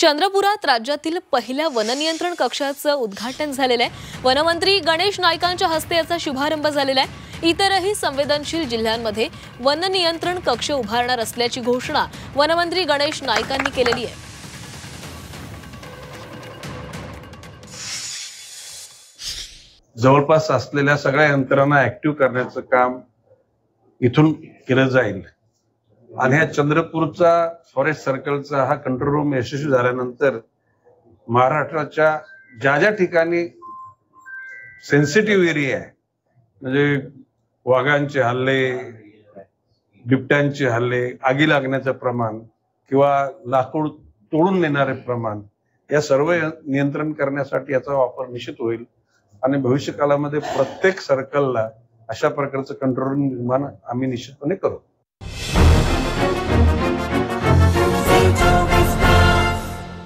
चंद्रपुरात राज्यातील पहिल्या वननियंत्रण कक्षाचं उद्घाटन झालेलं आहे। वनमंत्री गणेश नाईकांच्या हस्ते याचा शुभारंभ झालेला आहे। इतरही संवेदनशील जिल्ह्यांमध्ये वननियंत्रण कक्ष उभारणार असल्याची घोषणा वनमंत्री गणेश नाईकांनी केलेली आहे। जवळपास असलेल्या सगळ्या यंत्रणा ऍक्टिव्ह करण्याचं काम इथून केलं जाईल आणि ह्या चंद्रपूरचा फॉरेस्ट सर्कलचा हा कंट्रोल रूम यशस्वी झाल्यानंतर महाराष्ट्राच्या ज्या ज्या ठिकाणी सेन्सिटिव्ह एरिया आहे, म्हणजे वाघांचे हल्ले, बिबट्यांचे हल्ले, आगी लागण्याचं प्रमाण किंवा लाकूड तोडून नेणारे प्रमाण, या सर्व नियंत्रण करण्यासाठी याचा वापर निश्चित होईल आणि भविष्य काळामध्ये प्रत्येक सर्कलला अशा प्रकारचं कंट्रोल रूम निर्माण आम्ही निश्चितपणे करू।